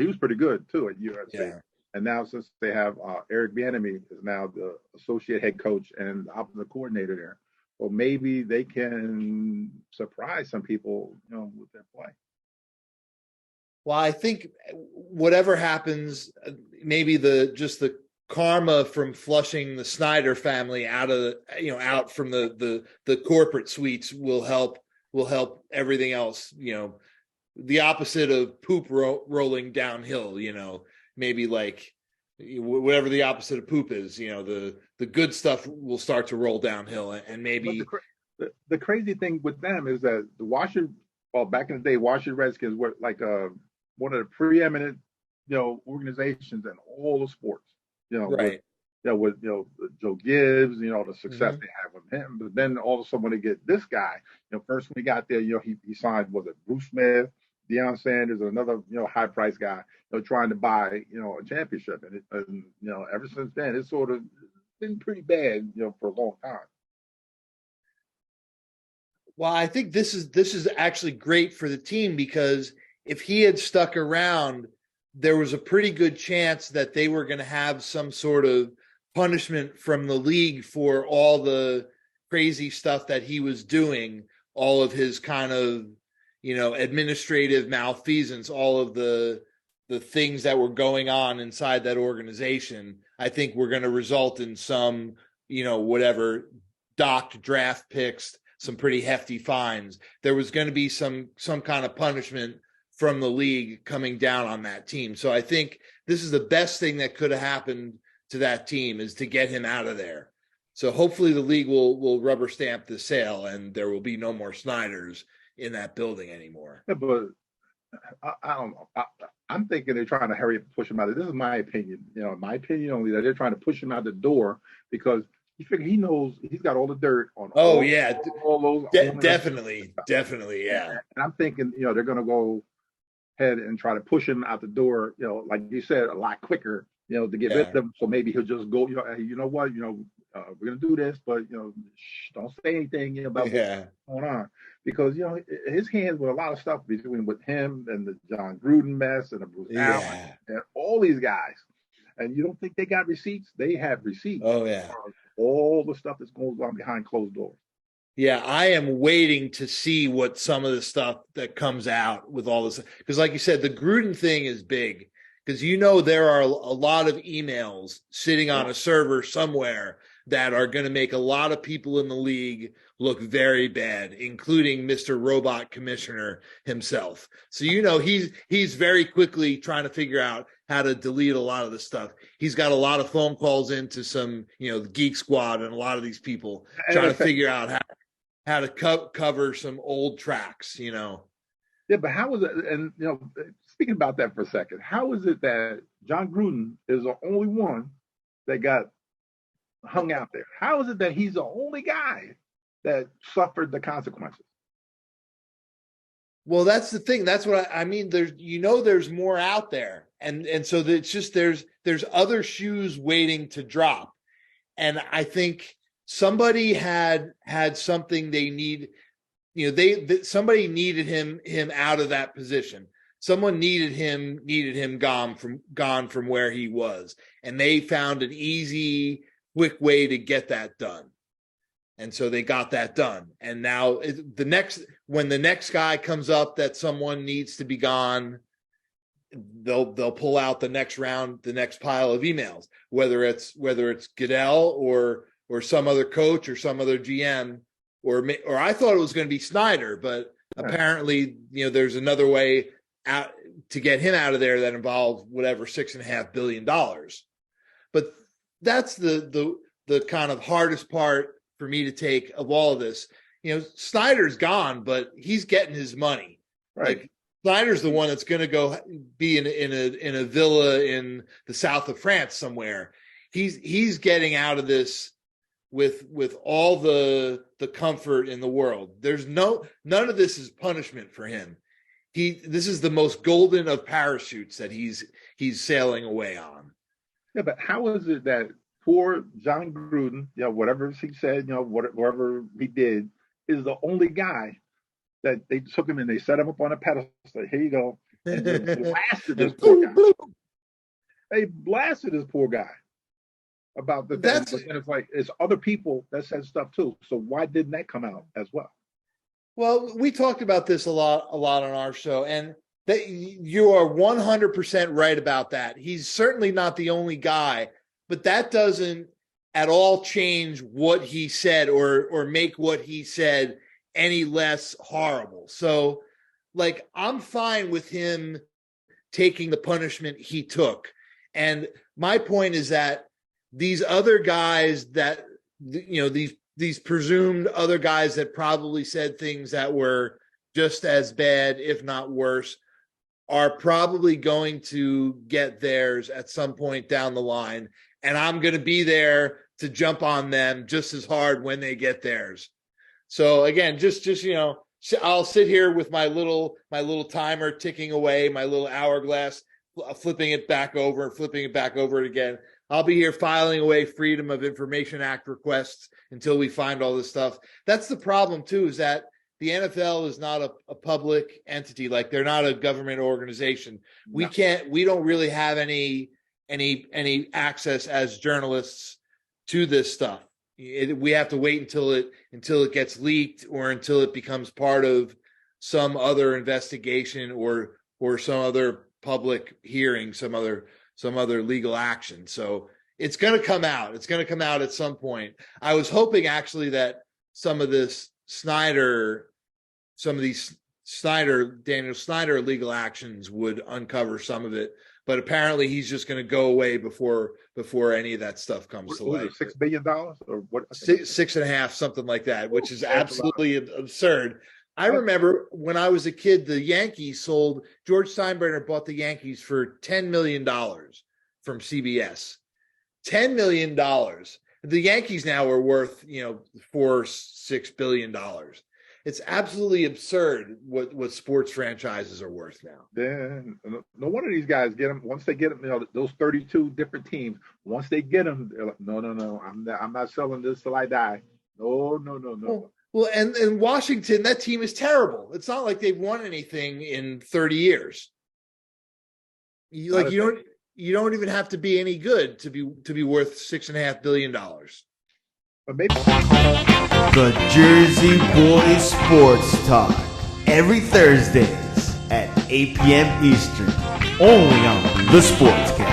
He was pretty good too at USC. Yeah. And now since they have Eric Bieniemy is now the associate head coach and offensive coordinator there, well, maybe they can surprise some people, with their play. Well, I think whatever happens, maybe the karma from flushing the Snyder family out from the corporate suites will help everything else. The opposite of poop rolling downhill. Maybe like whatever the opposite of poop is. The good stuff will start to roll downhill, and But maybe the crazy thing with them is that back in the day, Washington Redskins were like one of the preeminent, organizations in all the sports. With right. with Joe Gibbs, the success Mm-hmm. they have with him. But then all of a sudden when they get this guy, first when he got there, he signed, was it Bruce Smith, Deion Sanders, and another high price guy, trying to buy a championship, and ever since then it's sort of been pretty bad, for a long time. Well, I think this is actually great for the team because if he had stuck around, there was a pretty good chance that they were going to have some sort of punishment from the league for all the crazy stuff that he was doing, all of his kind of, administrative malfeasance, all of the things that were going on inside that organization. I think were going to result in some, whatever docked draft picks, some pretty hefty fines. There was going to be some kind of punishment from the league coming down on that team. So I think this is the best thing that could have happened to that team is to get him out of there. So hopefully the league will rubber stamp the sale and there will be no more Snyders in that building anymore. Yeah, but I don't know. I'm thinking they're trying to hurry up and push him out. This is my opinion. My opinion only, that they're trying to push him out the door because he knows he's got all the dirt on Oh yeah, all those definitely, yeah. And I'm thinking, they're going to go ahead and try to push him out the door, like you said, a lot quicker, to get rid of him. So maybe he'll just go, hey, you know what, we're going to do this, but, don't say anything about what's going on. Because, his hands with a lot of stuff between with him and the John Gruden mess and the Bruce Allen and all these guys. And you don't think they got receipts? They have receipts. Oh yeah. All the stuff that's going on behind closed doors. Yeah, I am waiting to see what some of the stuff that comes out with all this. Because like you said, the Gruden thing is big. Because there are a lot of emails sitting on a server somewhere that are going to make a lot of people in the league look very bad, including Mr. Robot Commissioner himself. So, he's very quickly trying to figure out how to delete a lot of the stuff. He's got a lot of phone calls into some, the Geek Squad and a lot of these people trying to figure out how to cover some old tracks, Yeah, but how is it? And speaking about that for a second, how is it that John Gruden is the only one that got hung out there? How is it that he's the only guy that suffered the consequences? Well, that's the thing. That's what I mean. There's more out there, and so it's just there's other shoes waiting to drop, and I think somebody had something they need. Somebody needed him out of that position. Someone needed him gone from where he was, and they found an easy, quick way to get that done. And so they got that done. And now when the next guy comes up that someone needs to be gone, they'll pull out the next round, the next pile of emails, whether it's Goodell or some other coach or some other GM, or I thought it was going to be Snyder, but apparently, there's another way out to get him out of there that involves whatever $6.5 billion. But that's the kind of hardest part for me to take of all of this. Snyder's gone, but he's getting his money. Right. Like Snyder's the one that's going to go be in a villa in the south of France somewhere. He's getting out of this with all the comfort in the world. There's none of this is punishment for him. This is the most golden of parachutes that he's sailing away on. Yeah, but how is it that poor John Gruden, whatever he said, whatever he did, is the only guy that they took him and they set him up on a pedestal. Here you go. and just blasted this poor guy. They blasted this poor guy about the thing. And it's like it's other people that said stuff too. So why didn't that come out as well? Well, we talked about this a lot on our show, and that you are 100% right about that. He's certainly not the only guy, but that doesn't at all change what he said or make what he said any less horrible. So, like, I'm fine with him taking the punishment he took. And my point is that these other guys that, you know, these presumed other guys that probably said things that were just as bad, if not worse, are probably going to get theirs at some point down the line. And I'm going to be there to jump on them just as hard when they get theirs. So again, just, you know, I'll sit here with my little timer ticking away, my little hourglass, flipping it back over again. I'll be here filing away Freedom of Information Act requests until we find all this stuff. That's the problem too, is that the NFL is not a public entity. Like, they're not a government organization. No. We don't really have any access as journalists to this stuff. We have to wait until it gets leaked or until it becomes part of some other investigation or some other public hearing, some other legal action. So it's going to come out. It's going to come out at some point. I was hoping actually that some of these Daniel Snyder legal actions would uncover some of it, but apparently he's just going to go away before any of that stuff comes to light. $6 billion or what? 6.5, something like that, which is absolutely absurd. I remember when I was a kid, the Yankees George Steinbrenner bought the Yankees for $10 million from CBS. $10 million. The Yankees now are worth, $4-6 billion. It's absolutely absurd what sports franchises are worth now. Then no wonder these guys get them. Once they get them, those 32 different teams. Once they get them, they're like, no, I'm not selling this till I die. No. Well, and Washington, that team is terrible. It's not like they've won anything in 30 years. You don't even have to be any good to be worth $6.5 billion. But maybe the Jersey Boys Sports Talk every Thursdays at 8 p.m. Eastern, only on the Sports Cast.